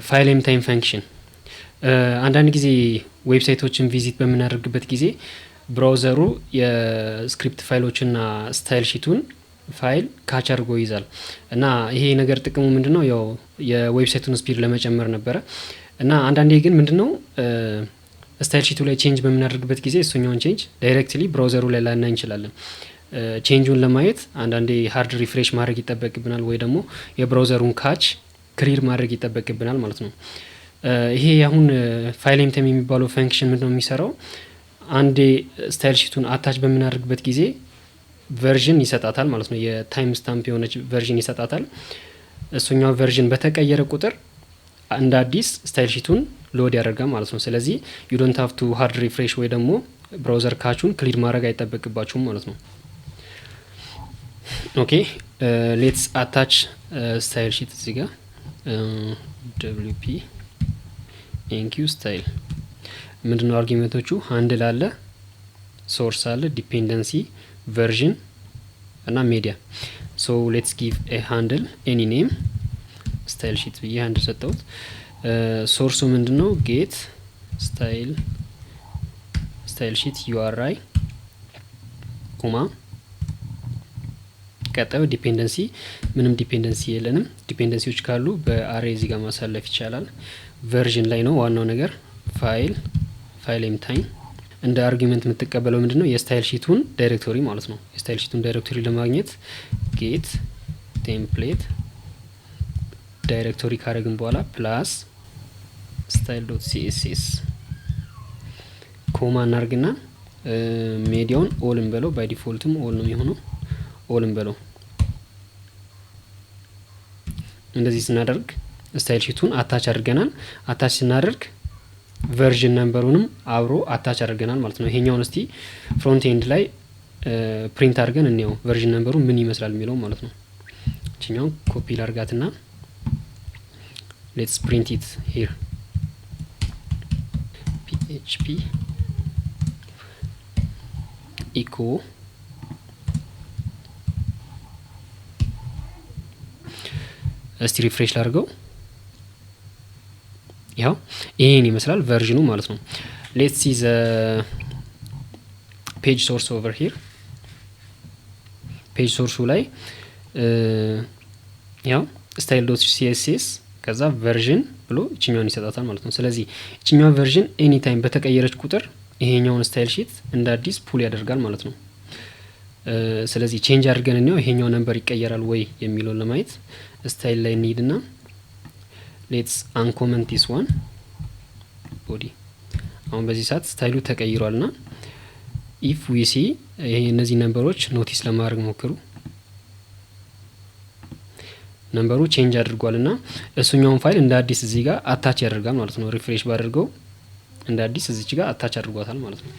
ፋይል ኤም ታይም ፈንክሽን አንዳንድ ጊዜ ዌብሳይቶችን ቪዚት በምናደርግበት ጊዜ ብራውዘሩ የስክሪፕት ፋይሎችና ስታይል ሺቱን ፋይል ካች አድርጎ ይይዛል እና ይሄ ነገር ጥቅሙ ምንድነው? ያው የዌብሳይቱን ስፒድ ለመጨመር ነበረ እና አንዳንዴ ግን ምንድነው ስታይል ሺቱ ላይ ቼንጅ በምናደርግበት ጊዜ እሱኛውን ቼንጅ ዳይሬክትሊ ብራውዘሩ ላይ ላናይ እንችላለን። ቼንጁን ለማየት አንዳንዴ ሃርድ ሪፍሬሽ ማድረግ ይጠበቅብናል ወይ ደግሞ የብራውዘሩን ካች ክሊር ማድረግ ይጠበቅብናል ማለት ነው። ይሄ አሁን ፋይል ኤም ታይም የሚባለው ፈንክሽን ምንድነው የሚሰራው? አንዴ ስታይል ሺቱን አታች በምናደርግበት ጊዜ ቨርዥን ይሰጣታል ማለት ነው። የታይም ስታምፕ የሆነች ቨርዥን ይሰጣታል። እሱኛው ቨርዥን በተቀየረ ቁጥር እንደ አዲስ ስታይል ሺቱን ሎድ ያደርጋል ማለት ነው። ስለዚህ ዩ ዶንት ሃቭ ቱ ሃርድ ሪፍሬሽ ወይ ደግሞ ብራውዘር ካቹን ክሊር ማድረግ አይጠበቅባችሁም ማለት ነው። ኦኬ ሌትስ አታች ስታይል ሺት እዚህ ጋር wp enq ስታይል ምንድነው አርጊመንቶቹ? ሃንድል አለ፣ ሶርስ አለ፣ ዲፔንደንሲ፣ ቨርዥን እና ሜዲያ። ሶ ሌትስ ጊቭ ኤ ሃንድል ኤኒ ኔም ስታይል ሺት ብዬ ሃንድል ሰጠሁት። ሶርሱ ምንድነው? ጌት ስታይል ሺት ዩአርአይ ኮማ ቀጣዩ ዲፔንደንሲ ምንም ዲፔንደንሲ የለንም። ዲፔንደንሲዎች ካሉ በአሬ እዚህ ጋር ማሳለፍ ይቻላል። ቨርዥን ላይ ነው ዋናው ነገር። ፋይል ኤም ታይም እንደ አርጊመንት የምትቀበለው ምንድነው? የስታይል ሺቱን ዳይሬክቶሪ ማለት ነው። የስታይል ሺቱን ዳይሬክቶሪ ለማግኘት ጌት ቴምፕሌት ዳይሬክቶሪ ካረግን በኋላ ፕላስ ስታይል ዶት ሲኤስኤስ ኮማ እናርግና ሜዲያውን ኦል እንበለው። ባይ ዲፎልትም ኦል ነው የሚሆነው። ኦል እንበለው። እንደዚህ ስናደርግ ስታይል ሺቱን አታች አድርገናል። አታች ስናደርግ ቨርዥን ነምበሩንም አብሮ አታች አድርገናል ማለት ነው። ይሄኛውን እስቲ ፍሮንት ኤንድ ላይ ፕሪንት አድርገን እንየው ቨርዥን ነምበሩ ምን ይመስላል የሚለው ማለት ነው። እቺኛውን ኮፒ ላርጋትና ሌትስ ፕሪንት ኢት ሂር php ኢኮ እስቲ ሪፍሬሽ ላድርገው። ያው ይሄን ይመስላል ቨርዥኑ ማለት ነው። ሌትስ ሲ ዘ ፔጅ ሶርስ ኦቨር ሂር። ፔጅ ሶርሱ ላይ ያው ስታይል ዶት ሲኤስኤስ ከዛ ቨርዥን ብሎ እቺኛውን ይሰጣታል ማለት ነው። ስለዚህ እቺኛው ቨርዥን ኤኒ ታይም በተቀየረች ቁጥር ይሄኛውን ስታይል ሺት እንደ አዲስ ፑል ያደርጋል ማለት ነው። ስለዚህ ቼንጅ አድርገን ነው ይሄኛው ነምበር ይቀየራል ወይ የሚለውን ለማየት ስታይል ላይ እንሂድና ሌትስ አንኮመንት ዲስ ዋን ቦዲ። አሁን በዚህ ሰዓት ስታይሉ ተቀይሯልና ኢፍ ዊ ሲ ይሄ እነዚህ ነምበሮች ኖቲስ ለማድረግ ሞክሩ። ነምበሩ ቼንጅ አድርጓልና እሱኛውን ፋይል እንደ አዲስ እዚህ ጋር አታች ያደርጋል ማለት ነው። ሪፍሬሽ ባደርገው እንደ አዲስ እዚች ጋር አታች አድርጓታል ማለት ነው።